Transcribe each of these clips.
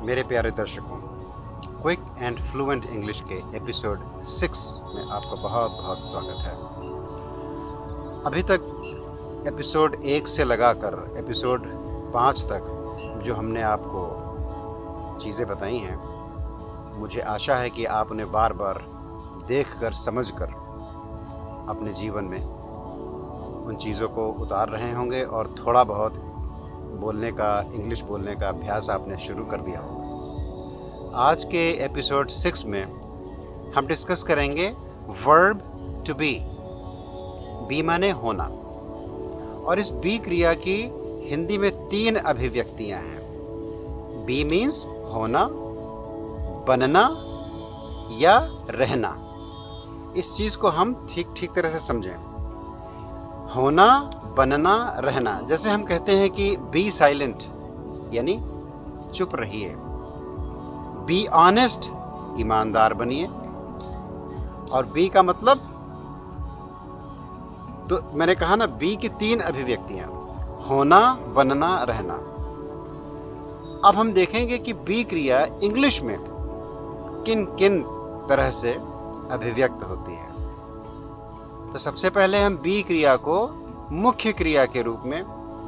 मेरे प्यारे दर्शकों, क्विक एंड फ्लुएंट इंग्लिश के एपिसोड 6 में आपका बहुत बहुत स्वागत है। अभी तक एपिसोड 1 से लगाकर एपिसोड 5 तक जो हमने आपको चीज़ें बताई हैं, मुझे आशा है कि आप उन्हें बार बार देखकर समझकर अपने जीवन में उन चीज़ों को उतार रहे होंगे और थोड़ा बहुत इंग्लिश बोलने का अभ्यास आपने शुरू कर दिया होगा। आज के एपिसोड 6 में हम डिस्कस करेंगे वर्ब टू बी माने होना, और इस बी क्रिया की हिंदी में 3 अभिव्यक्तियां हैं। बी मीन्स होना, बनना या रहना। इस चीज़ को हम ठीक तरह से समझें। होना, बनना, रहना। जैसे हम कहते हैं कि बी साइलेंट यानी चुप रहिए, बी ऑनेस्ट ईमानदार बनिए, और बी का मतलब, तो मैंने कहा ना, बी की 3 अभिव्यक्तियां, होना, बनना, रहना। अब हम देखेंगे कि बी क्रिया इंग्लिश में किन किन तरह से अभिव्यक्त होती है। तो सबसे पहले हम बी क्रिया को मुख्य क्रिया के रूप में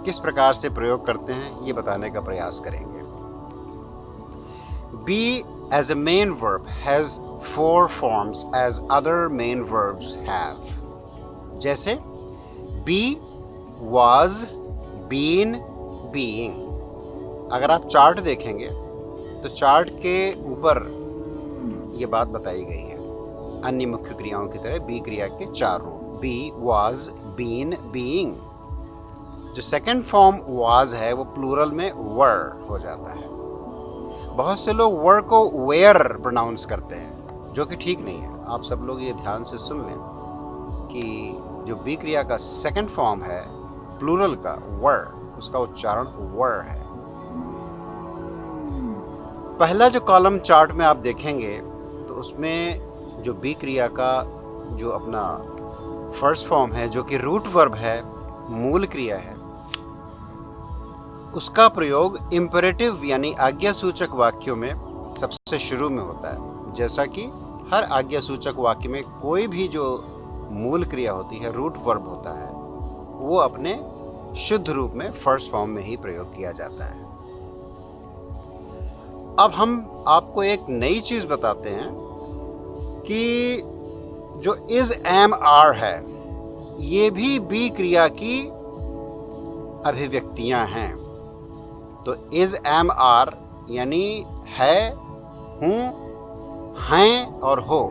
किस प्रकार से प्रयोग करते हैं ये बताने का प्रयास करेंगे। Be as a main verb has 4 forms as other main verbs have. जैसे बी, was, been, being। अगर आप चार्ट देखेंगे तो चार्ट के ऊपर ये बात बताई गई है। अन्य मुख्य क्रियाओं की तरह बी क्रिया के 4 रूप, बी, was, been, being। जो सेकंड फॉर्म was है वो प्लूरल में were हो जाता है। बहुत से लोग were को were प्रोनाउंस करते हैं, जो कि ठीक नहीं है। आप सब लोग ये ध्यान से सुन लें कि जो बी क्रिया का सेकंड फॉर्म है प्लूरल का were, उसका उच्चारण were है। पहला जो कॉलम चार्ट में आप देखेंगे तो उसमें जो बी क्रिया का जो अपना फर्स्ट फॉर्म है, जो कि रूट वर्ब है, मूल क्रिया है, उसका प्रयोग इंपेरेटिव यानी आज्ञासूचक वाक्यों में सबसे शुरू में होता है। जैसा कि हर आज्ञासूचक वाक्य में कोई भी जो मूल क्रिया होती है, रूट वर्ब होता है, वो अपने शुद्ध रूप में फर्स्ट फॉर्म में ही प्रयोग किया जाता है। अब हम आपको एक नई चीज बताते हैं कि जो इज, एम, आर है, ये भी बी क्रिया की अभिव्यक्तियां हैं। तो इज, एम, आर यानी है, हूं, हैं और हो,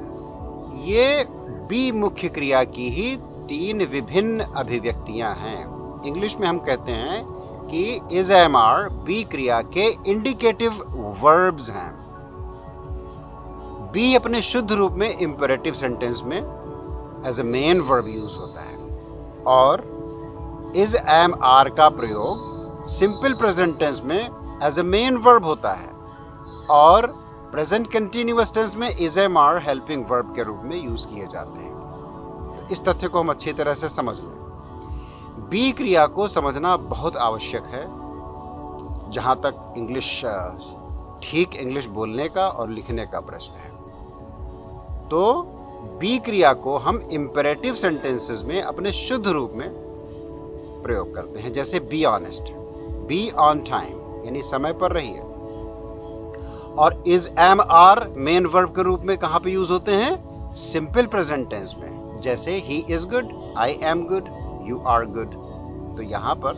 ये बी मुख्य क्रिया की ही 3 विभिन्न अभिव्यक्तियां हैं। इंग्लिश में हम कहते हैं कि इज, एम, आर बी क्रिया के इंडिकेटिव वर्ब्स हैं। बी अपने शुद्ध रूप में इंपेरेटिव सेंटेंस में as a main verb use होता है, और इज, एम, आर का प्रयोग सिंपल प्रेजेंट टेंस में एज अ मेन वर्ब होता है, और प्रेजेंट कंटिन्यूअस टेंस में is, am, are helping verb के रूप में यूज किए जाते हैं। इस तथ्य को हम अच्छी तरह से समझ लें। बी क्रिया को समझना बहुत आवश्यक है जहां तक ठीक इंग्लिश बोलने का और लिखने का प्रश्न है। तो बी क्रिया को हम इंपेरेटिव सेंटेंसेस में अपने शुद्ध रूप में प्रयोग करते हैं। जैसे be honest, be on time यानी समय पर रहिए, और is, am, are main verb के रूप में कहां पे यूज होते हैं? सिंपल प्रेजेंट टेंस में। जैसे he is good, I am good, you are good. तो यहां पर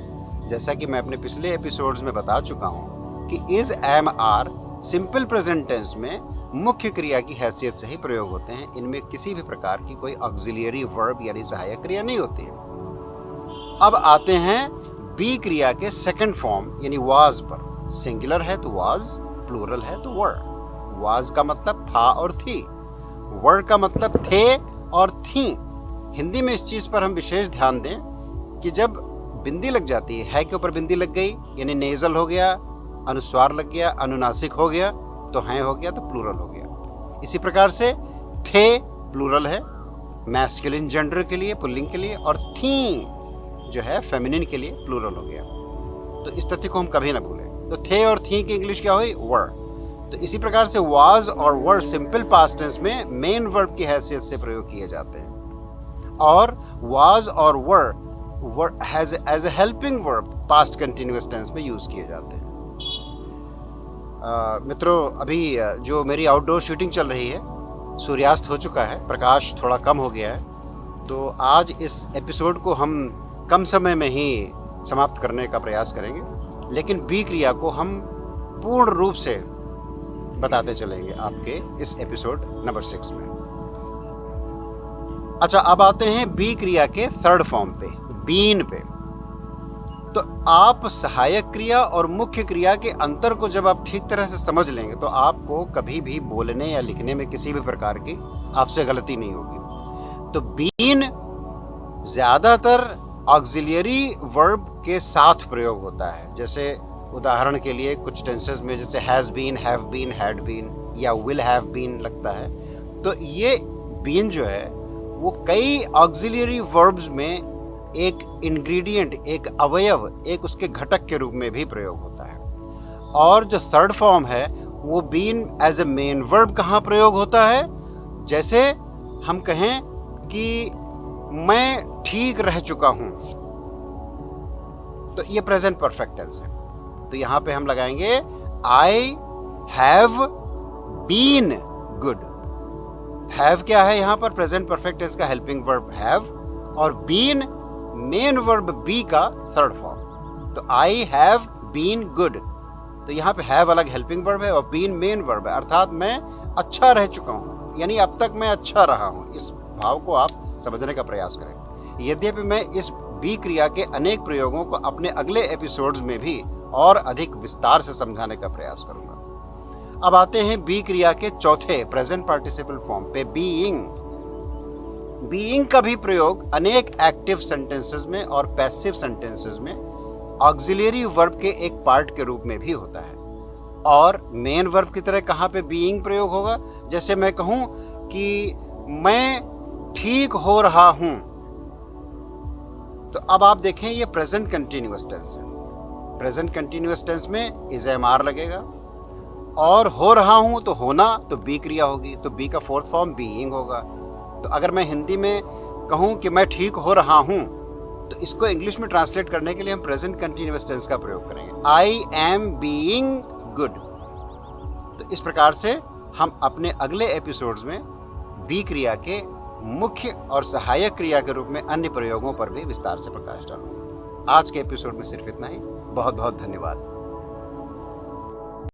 जैसा कि मैं अपने पिछले एपिसोड्स में बता चुका हूं कि is, am, are simple present tense में मुख्य क्रिया की हैसियत से ही प्रयोग होते हैं। इनमें किसी भी प्रकार की कोई ऑक्सिलियरी वर्ब यानी सहायक क्रिया नहीं होती है। अब आते हैं बी क्रिया के सेकंड फॉर्म यानी वाज पर। सिंगुलर है तो वाज, प्लूरल है तो वर। वाज का मतलब था और थी, वर का मतलब थे और थी। हिंदी में इस चीज पर हम विशेष ध्यान दें कि जब बिंदी लग जाती है के ऊपर बिंदी लग गई यानी नेजल हो गया, अनुस्वार लग गया, अनुनासिक हो गया, तो हैं हो गया तो प्लूरल हो गया। इसी प्रकार से थे प्लूरल है मैस्कुलिन जेंडर के लिए, पुल्लिंग के लिए, और थी जो है फेमिनिन के लिए प्लूरल हो गया। तो इस तथ्य को हम कभी ना भूलें। तो थे और थी की इंग्लिश क्या हुई? वर। तो इसी प्रकार से वाज और वर सिंपल पास्ट टेंस में मेन वर्ब की हैसियत से प्रयोग किए जाते हैं, और वाज और were has as a helping verb past continuous tense में यूज किए जाते हैं। मित्रों, अभी जो मेरी आउटडोर शूटिंग चल रही है, सूर्यास्त हो चुका है, प्रकाश थोड़ा कम हो गया है, तो आज इस एपिसोड को हम कम समय में ही समाप्त करने का प्रयास करेंगे, लेकिन बी क्रिया को हम पूर्ण रूप से बताते चलेंगे आपके इस एपिसोड नंबर 6 में। अच्छा, अब आते हैं बी क्रिया के थर्ड फॉर्म पे, बीन पे। तो आप सहायक क्रिया और मुख्य क्रिया के अंतर को जब आप ठीक तरह से समझ लेंगे तो आपको कभी भी बोलने या लिखने में किसी भी प्रकार की आपसे गलती नहीं होगी। तो बीन ज्यादातर ऑक्सिलियरी वर्ब के साथ प्रयोग होता है। जैसे उदाहरण के लिए कुछ टेंसेस में जैसे has been, have been, had been या विल हैव बीन लगता है, तो ये बीन जो है वो कई ऑक्सिलियरी वर्ब्स में एक इंग्रेडिएंट, एक अवयव, एक उसके घटक के रूप में भी प्रयोग होता है। और जो थर्ड फॉर्म है वो been as a main verb कहाँ प्रयोग होता है? जैसे हम कहें कि मैं ठीक रह चुका हूं, तो ये प्रेजेंट परफेक्ट टेंस है। तो यहां पे हम लगाएंगे I have been good. Have क्या है यहां पर? प्रेजेंट परफेक्ट टेंस का हेल्पिंग वर्ब हैव, और बीन मेन वर्ब बी का थर्ड फॉर्म। तो आई हैव बीन गुड, तो यहाँ पे हैव अलग हेल्पिंग वर्ब है और बीन मेन वर्ब है, अर्थात मैं अच्छा रह चुका हूँ, यानी अब तक मैं अच्छा रहा हूँ। इस भाव को आप समझने का प्रयास करें। यद्यपि मैं इस बी क्रिया के अनेक प्रयोगों को अपने अगले एपिसोड्स में भी और अधिक विस्तार से समझाने का प्रयास करूंगा। अब आते हैं बी क्रिया के चौथे प्रेजेंट पार्टिसिपल फॉर्म पे, बीइंग। बीइंग का भी प्रयोग अनेक एक्टिव सेंटेंसेस में और पैसिव सेंटेंसेस में ऑक्सिलियरी वर्ब के एक पार्ट के रूप में भी होता है। और मेन वर्ब की तरह कहाँ पे बीइंग प्रयोग होगा? जैसे मैं कहूँ कि मैं ठीक हो रहा हूं, तो अब आप देखें ये प्रेजेंट कंटिन्यूअस टेंस है। प्रेजेंट कंटिन्यूअस टेंस में इज एम आर लगेगा, और हो रहा हूं तो होना, तो बी क्रिया होगी, तो बी का फोर्थ फॉर्म बीइंग होगा। तो अगर मैं हिंदी में कहूं कि मैं ठीक हो रहा हूं, तो इसको इंग्लिश में ट्रांसलेट करने के लिए हम प्रेजेंट कंटिन्यूअस टेंस का प्रयोग करेंगे, आई एम बीइंग गुड। तो इस प्रकार से हम अपने अगले एपिसोड्स में बी क्रिया के मुख्य और सहायक क्रिया के रूप में अन्य प्रयोगों पर भी विस्तार से प्रकाश डालूंगा। आज के एपिसोड में सिर्फ इतना ही। बहुत बहुत धन्यवाद।